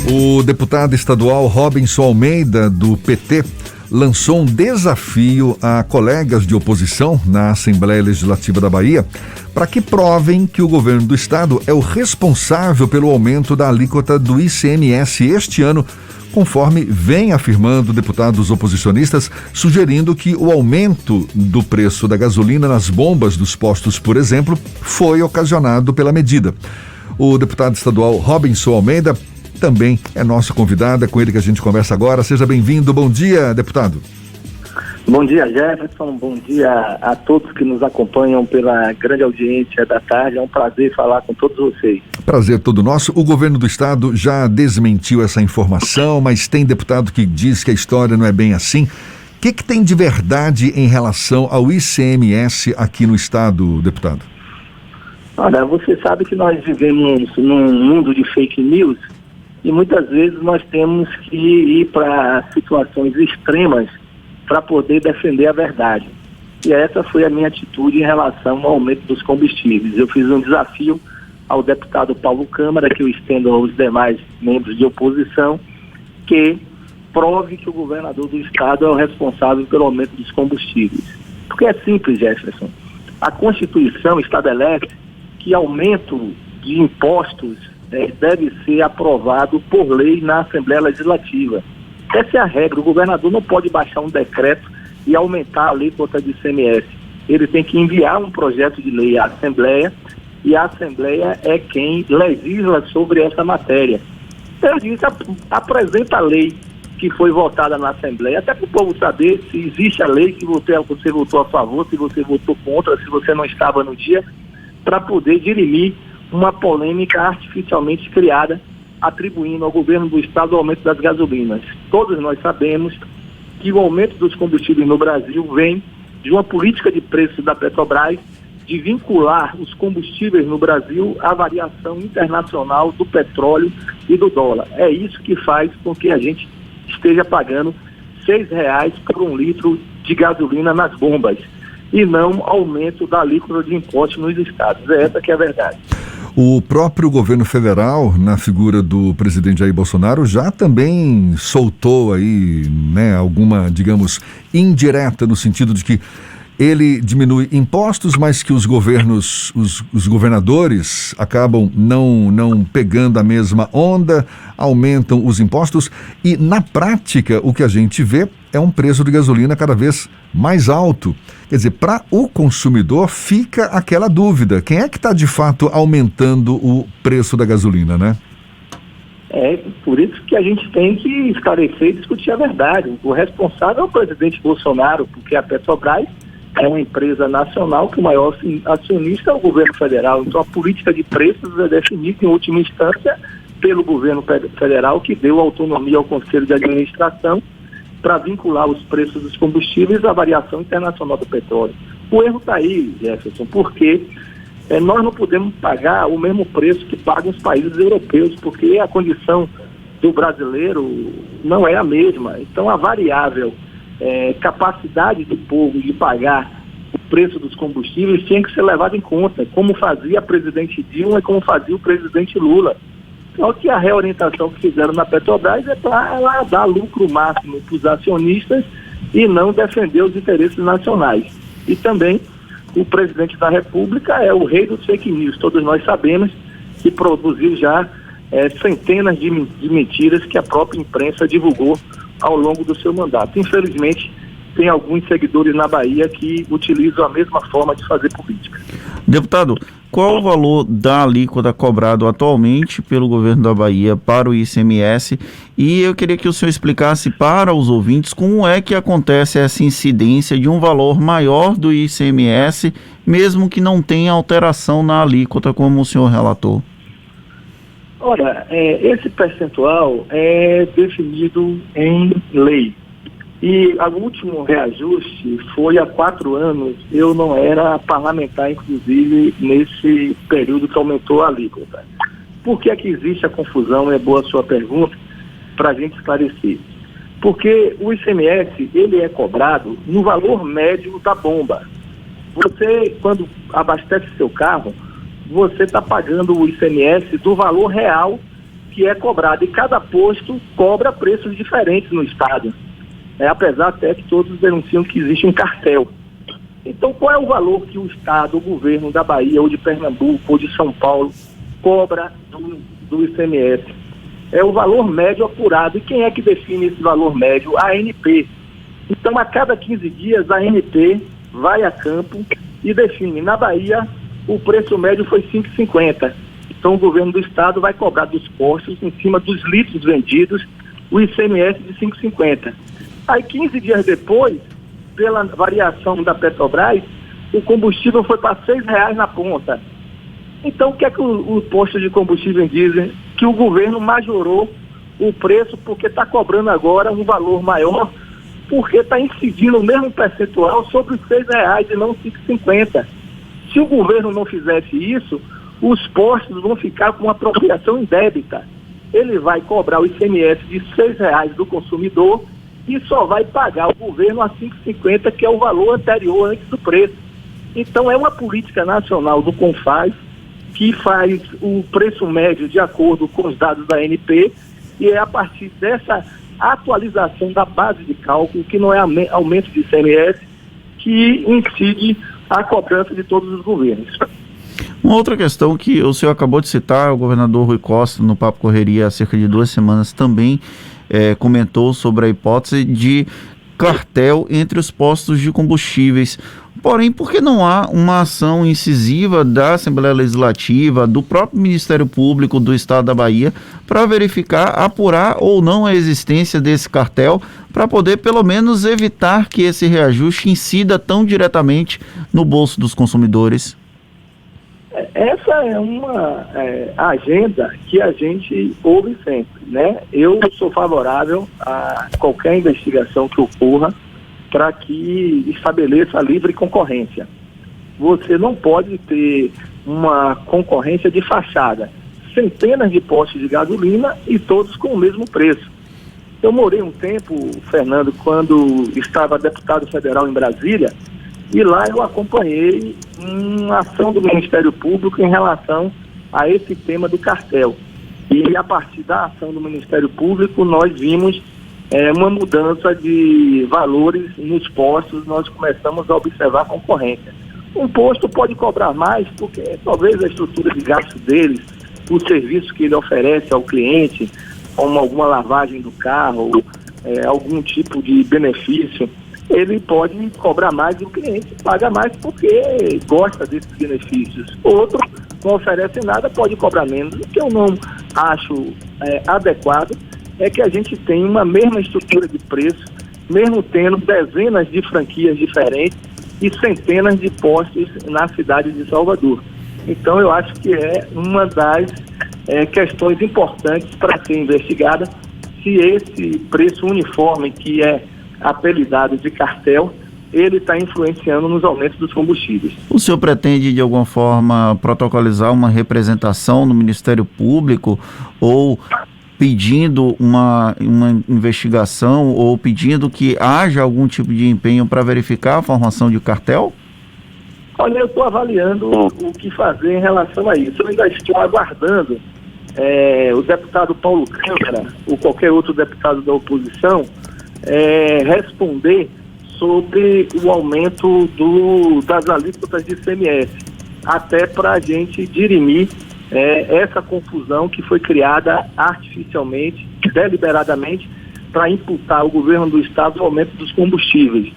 O deputado estadual Robinson Almeida, do PT, lançou um desafio a colegas de oposição na Assembleia Legislativa da Bahia para que provem que o governo do estado é o responsável pelo aumento da alíquota do ICMS este ano, conforme vem afirmando deputados oposicionistas, sugerindo que o aumento do preço da gasolina nas bombas dos postos, por exemplo, foi ocasionado pela medida. O deputado estadual Robinson Almeida também é nosso convidado, é com ele que a gente conversa agora. Seja bem-vindo. Bom dia, deputado. Bom dia, Jefferson. Bom dia a todos que nos acompanham pela grande audiência da tarde. É um prazer falar com todos vocês. Prazer todo nosso. O governo do estado já desmentiu essa informação, mas tem deputado que diz que a história não é bem assim. O que tem de verdade em relação ao ICMS aqui no estado, deputado? Olha, você sabe que nós vivemos num mundo de fake news e muitas vezes nós temos que ir para situações extremas para poder defender a verdade. E essa foi a minha atitude em relação ao aumento dos combustíveis. Eu fiz um desafio ao deputado Paulo Câmara, que eu estendo aos demais membros de oposição, que prove que o governador do estado é o responsável pelo aumento dos combustíveis. Porque é simples, Jefferson. A Constituição estabelece que aumento de impostos deve ser aprovado por lei na Assembleia Legislativa. Essa é a regra. O governador não pode baixar um decreto e aumentar a alíquota de ICMS. Ele tem que enviar um projeto de lei à Assembleia e a Assembleia é quem legisla sobre essa matéria. Então, eu disse, apresenta a lei que foi votada na Assembleia, até para o povo saber se existe a lei, se você votou a favor, se você votou contra, se você não estava no dia, para poder dirimir uma polêmica artificialmente criada, atribuindo ao governo do estado o aumento das gasolinas. Todos nós sabemos que o aumento dos combustíveis no Brasil vem de uma política de preços da Petrobras de vincular os combustíveis no Brasil à variação internacional do petróleo e do dólar. É isso que faz com que a gente esteja pagando R$6 por um litro de gasolina nas bombas e não aumento da alíquota de impostos nos estados. É essa que é a verdade. O próprio governo federal, na figura do presidente Jair Bolsonaro, já também soltou aí, alguma, digamos, indireta, no sentido de que ele diminui impostos, mas que os governos, os governadores acabam não pegando a mesma onda, aumentam os impostos e, na prática, o que a gente vê é um preço de gasolina cada vez mais alto. Quer dizer, para o consumidor fica aquela dúvida, quem é que está de fato aumentando o preço da gasolina, né? É por isso que a gente tem que esclarecer e discutir a verdade. O responsável é o presidente Bolsonaro, porque a Petrobras é uma empresa nacional que o maior acionista é o governo federal. Então a política de preços é definida em última instância pelo governo federal, que deu autonomia ao Conselho de Administração para vincular os preços dos combustíveis à variação internacional do petróleo. O erro está aí, Jefferson, porque nós não podemos pagar o mesmo preço que pagam os países europeus, porque a condição do brasileiro não é a mesma. Então a variável capacidade do povo de pagar o preço dos combustíveis tinha que ser levada em conta, como fazia a presidente Dilma e como fazia o presidente Lula. Só que a reorientação que fizeram na Petrobras é para ela dar lucro máximo para os acionistas e não defender os interesses nacionais. E também o presidente da República é o rei dos fake news. Todos nós sabemos que produziu já centenas de mentiras que a própria imprensa divulgou ao longo do seu mandato. Infelizmente, tem alguns seguidores na Bahia que utilizam a mesma forma de fazer política. Deputado, qual o valor da alíquota cobrado atualmente pelo governo da Bahia para o ICMS? E eu queria que o senhor explicasse para os ouvintes como é que acontece essa incidência de um valor maior do ICMS, mesmo que não tenha alteração na alíquota, como o senhor relatou. Olha, esse percentual é definido em lei. E o último reajuste foi há 4 anos. Eu não era parlamentar, inclusive, nesse período que aumentou a alíquota. Por que é que existe a confusão? É boa a sua pergunta, para a gente esclarecer. Porque o ICMS, ele é cobrado no valor médio da bomba. Você, quando abastece seu carro, você está pagando o ICMS do valor real que é cobrado, e cada posto cobra preços diferentes no estado, apesar até que todos denunciam que existe um cartel. Então, qual é o valor que o estado, o governo da Bahia, ou de Pernambuco, ou de São Paulo, cobra do ICMS? É o valor médio apurado. E quem é que define esse valor médio? A ANP. Então, a cada 15 dias, a ANP vai a campo e define. Na Bahia, o preço médio foi R$ 5,50. Então, o governo do estado vai cobrar dos postos, em cima dos litros vendidos, o ICMS de R$ 5,50. Aí, 15 dias depois, pela variação da Petrobras, o combustível foi para R$ 6,00 na ponta. Então, o que é que o posto de combustível dizem? Que o governo majorou o preço porque está cobrando agora um valor maior, porque está incidindo o mesmo percentual sobre os R$ 6,00 e não R$ 5,50. Se o governo não fizesse isso, os postos vão ficar com uma apropriação indébita. Ele vai cobrar o ICMS de R$ 6,00 do consumidor e só vai pagar o governo a R$ 5,50, que é o valor anterior antes do preço. Então, é uma política nacional do CONFAZ que faz o preço médio de acordo com os dados da ANP, e é a partir dessa atualização da base de cálculo, que não é aumento de ICMS, que incide a cobrança de todos os governos. Uma outra questão que o senhor acabou de citar, o governador Rui Costa, no Papo Correria, há cerca de 2 semanas, também comentou sobre a hipótese de cartel entre os postos de combustíveis. Porém, por que não há uma ação incisiva da Assembleia Legislativa, do próprio Ministério Público do Estado da Bahia, para verificar, apurar ou não a existência desse cartel, para poder pelo menos evitar que esse reajuste incida tão diretamente no bolso dos consumidores? Essa é uma agenda que a gente ouve sempre, né? Eu sou favorável a qualquer investigação que ocorra para que estabeleça a livre concorrência. Você não pode ter uma concorrência de fachada. Centenas de postos de gasolina e todos com o mesmo preço. Eu morei um tempo, Fernando, quando estava deputado federal em Brasília, e lá eu acompanhei uma ação do Ministério Público em relação a esse tema do cartel. E a partir da ação do Ministério Público, nós vimos uma mudança de valores nos postos, nós começamos a observar a concorrência. Um posto pode cobrar mais porque talvez a estrutura de gasto deles, o serviço que ele oferece ao cliente, como alguma lavagem do carro, algum tipo de benefício, ele pode cobrar mais e o cliente paga mais porque gosta desses benefícios. Outro não oferece nada, pode cobrar menos. O que eu não acho adequado é que a gente tem uma mesma estrutura de preço, mesmo tendo dezenas de franquias diferentes e centenas de postos na cidade de Salvador. Então, eu acho que é uma das questões importantes para ser investigada, se esse preço uniforme, que é apelidado de cartel, ele está influenciando nos aumentos dos combustíveis. O senhor pretende, de alguma forma, protocolizar uma representação no Ministério Público ou pedindo uma investigação ou pedindo que haja algum tipo de empenho para verificar a formação de cartel? Olha, eu estou avaliando o que fazer em relação a isso. Eu ainda estou aguardando o deputado Paulo Câmara ou qualquer outro deputado da oposição responder sobre o aumento das alíquotas de ICMS, até para a gente dirimir essa confusão que foi criada artificialmente, deliberadamente, para imputar ao governo do estado o aumento dos combustíveis.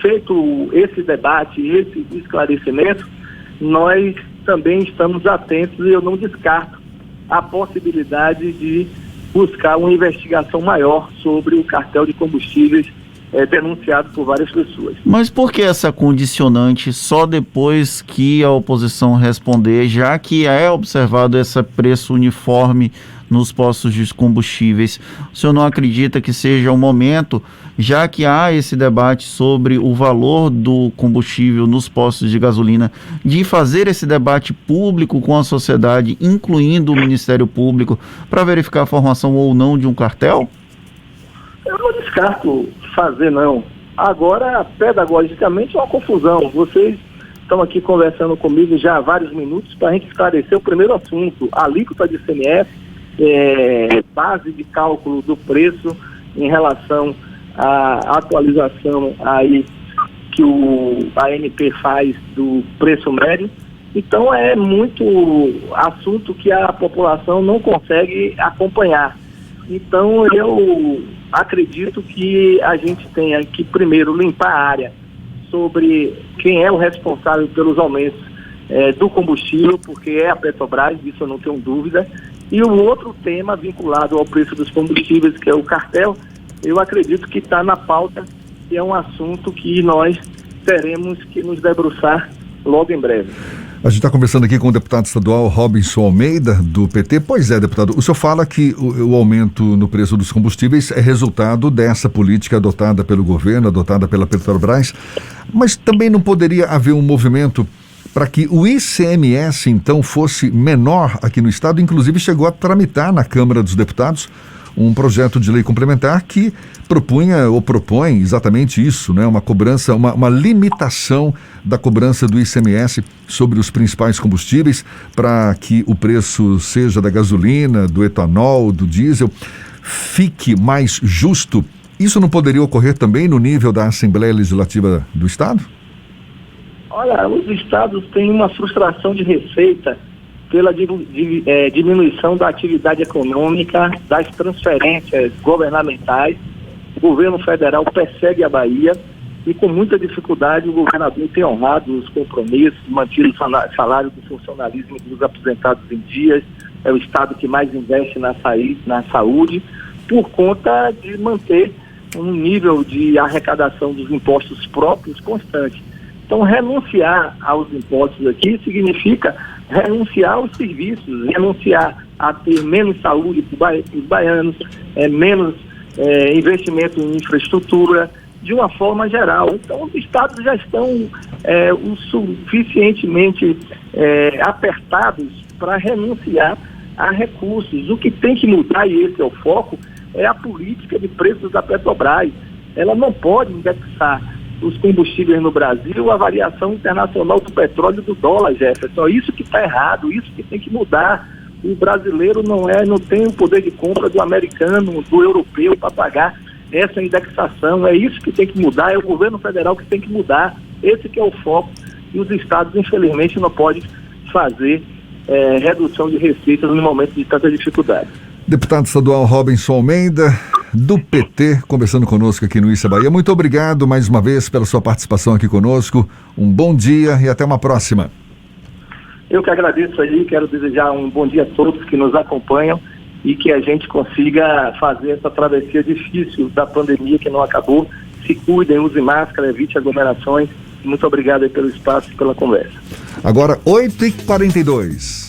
Feito esse debate, esse esclarecimento, nós também estamos atentos e eu não descarto a possibilidade de buscar uma investigação maior sobre o cartel de combustíveis denunciado por várias pessoas. Mas por que essa condicionante só depois que a oposição responder, já que é observado esse preço uniforme nos postos de combustíveis? O senhor não acredita que seja o momento, já que há esse debate sobre o valor do combustível nos postos de gasolina, de fazer esse debate público com a sociedade, incluindo o Ministério Público, para verificar a formação ou não de um cartel? Eu não descarto fazer, não. Agora, pedagogicamente, é uma confusão. Vocês estão aqui conversando comigo já há vários minutos para a gente esclarecer o primeiro assunto, a alíquota de ICMS, base de cálculo do preço em relação à atualização aí que a ANP faz do preço médio. Então é muito assunto que a população não consegue acompanhar. Então eu acredito que a gente tenha que primeiro limpar a área sobre quem é o responsável pelos aumentos do combustível, porque é a Petrobras, isso eu não tenho dúvida. E o outro tema vinculado ao preço dos combustíveis, que é o cartel, eu acredito que está na pauta e é um assunto que nós teremos que nos debruçar logo em breve. A gente está conversando aqui com o deputado estadual Robinson Almeida, do PT. Pois é, deputado, o senhor fala que o aumento no preço dos combustíveis é resultado dessa política adotada pelo governo, adotada pela Petrobras, mas também não poderia haver um movimento para que o ICMS, então, fosse menor aqui no Estado? Inclusive chegou a tramitar na Câmara dos Deputados um projeto de lei complementar que propunha ou propõe exatamente isso, né? Uma cobrança, uma limitação da cobrança do ICMS sobre os principais combustíveis para que o preço seja da gasolina, do etanol, do diesel, fique mais justo. Isso não poderia ocorrer também no nível da Assembleia Legislativa do Estado? Olha, os estados têm uma frustração de receita pela diminuição da atividade econômica, das transferências governamentais. O governo federal persegue a Bahia e com muita dificuldade o governador tem honrado os compromissos, mantido o salário do funcionalismo dos aposentados em dias. É o estado que mais investe na saúde, por conta de manter um nível de arrecadação dos impostos próprios constante. Então, renunciar aos impostos aqui significa renunciar aos serviços, renunciar a ter menos saúde para os baianos, menos investimento em infraestrutura, de uma forma geral. Então, os estados já estão o suficientemente apertados para renunciar a recursos. O que tem que mudar, e esse é o foco, é a política de preços da Petrobras. Ela não pode indexar os combustíveis no Brasil, a variação internacional do petróleo e do dólar, Jefferson. Isso que está errado, isso que tem que mudar. O brasileiro não tem o poder de compra do americano, do europeu para pagar essa indexação. É isso que tem que mudar, é o governo federal que tem que mudar. Esse que é o foco. E os estados, infelizmente, não podem fazer redução de receitas no momento de tanta dificuldade. Deputado estadual Robinson Almeida, do PT, conversando conosco aqui no Issa Bahia. Muito obrigado mais uma vez pela sua participação aqui conosco. Um bom dia e até uma próxima. Eu que agradeço aí, quero desejar um bom dia a todos que nos acompanham e que a gente consiga fazer essa travessia difícil da pandemia que não acabou. Se cuidem, usem máscara, evite aglomerações. Muito obrigado aí pelo espaço e pela conversa. Agora 8h42.